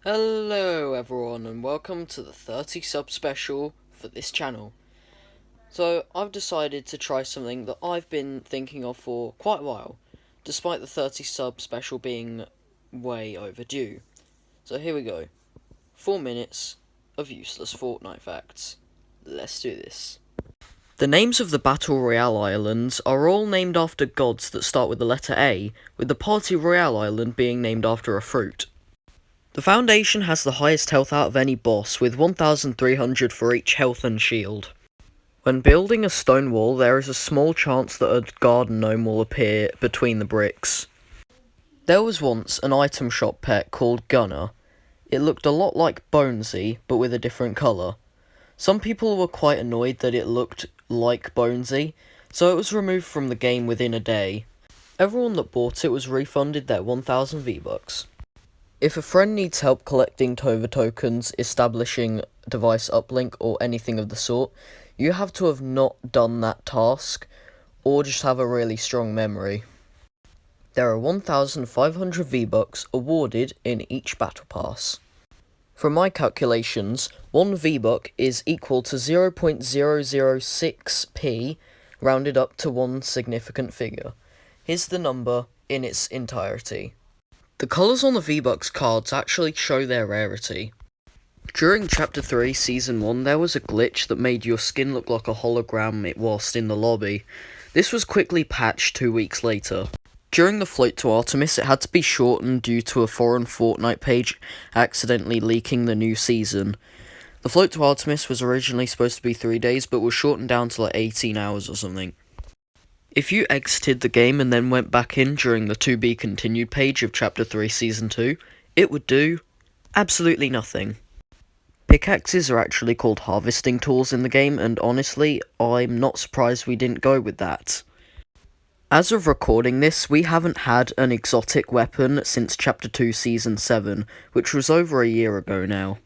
Hello everyone and welcome to the 30 sub special for this channel. So I've decided to try something that I've been thinking of for quite a while, despite the 30 sub special being way overdue. So here we go. 4 minutes of useless Fortnite facts. Let's do this. The names of the Battle Royale Islands are all named after gods that start with the letter A, with the Party Royale Island being named after a fruit. The Foundation has the highest health out of any boss, with 1,300 for each health and shield. When building a stone wall, there is a small chance that a garden gnome will appear between the bricks. There was once an item shop pet called Gunner. It looked a lot like Bonesy, but with a different colour. Some people were quite annoyed that it looked like Bonesy, so it was removed from the game within a day. Everyone that bought it was refunded their 1,000 V-Bucks. If a friend needs help collecting Tova tokens, establishing device uplink, or anything of the sort, you have to have not done that task, or just have a really strong memory. There are 1,500 V-Bucks awarded in each Battle Pass. From my calculations, 1 V-Buck is equal to 0.006p, rounded up to one significant figure. Here's the number in its entirety. The colours on the V-Bucks cards actually show their rarity. During Chapter 3, Season 1, there was a glitch that made your skin look like a hologram whilst in the lobby. This was quickly patched 2 weeks later. During the Float to Artemis, it had to be shortened due to a foreign Fortnite page accidentally leaking the new season. The Float to Artemis was originally supposed to be 3 days, but was shortened down to like 18 hours or something. If you exited the game and then went back in during the To Be Continued page of Chapter 3 Season 2, it would do absolutely nothing. Pickaxes are actually called harvesting tools in the game, and honestly, I'm not surprised we didn't go with that. As of recording this, we haven't had an exotic weapon since Chapter 2 Season 7, which was over a year ago now.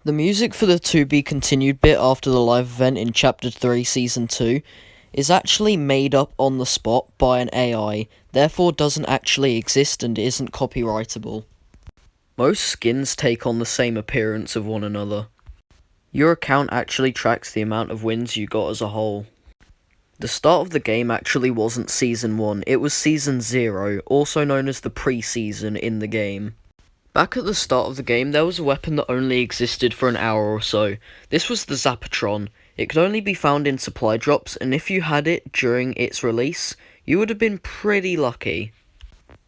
The music for the To Be Continued bit after the live event in Chapter 3 Season 2 is actually made up on the spot by an AI, therefore doesn't actually exist and isn't copyrightable. Most skins take on the same appearance of one another. Your account actually tracks the amount of wins you got as a whole. The start of the game actually wasn't Season 1, it was Season 0, also known as the pre-season in the game. Back at the start of the game, there was a weapon that only existed for an hour or so. This was the Zapatron. It could only be found in supply drops, and if you had it during its release, you would have been pretty lucky.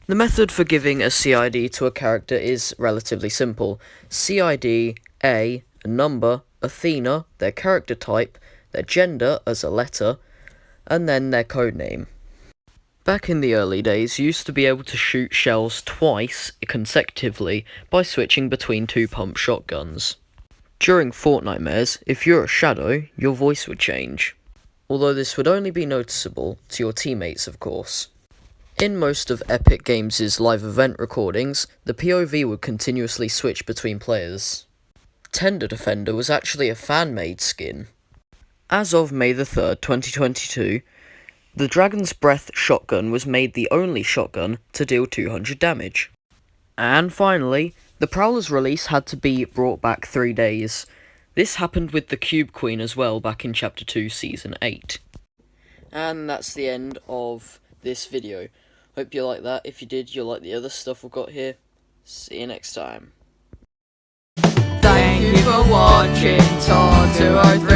The method for giving a CID to a character is relatively simple. CID, a number, Athena, their character type, their gender as a letter, and then their codename. Back in the early days, you used to be able to shoot shells twice consecutively by switching between 2 pump shotguns. During Fortnitemares, if you're a shadow, your voice would change. Although this would only be noticeable to your teammates, of course. In most of Epic Games' live event recordings, the POV would continuously switch between players. Tender Defender was actually a fan-made skin. As of May the 3rd, 2022, the Dragon's Breath shotgun was made the only shotgun to deal 200 damage. And finally, the Prowler's release had to be brought back 3 days. This happened with the Cube Queen as well back in Chapter 2 Season 8. And that's the end of this video. Hope you like that. If you did, you'll like the other stuff we've got here. See you next time. Thank you for watching Todd 203.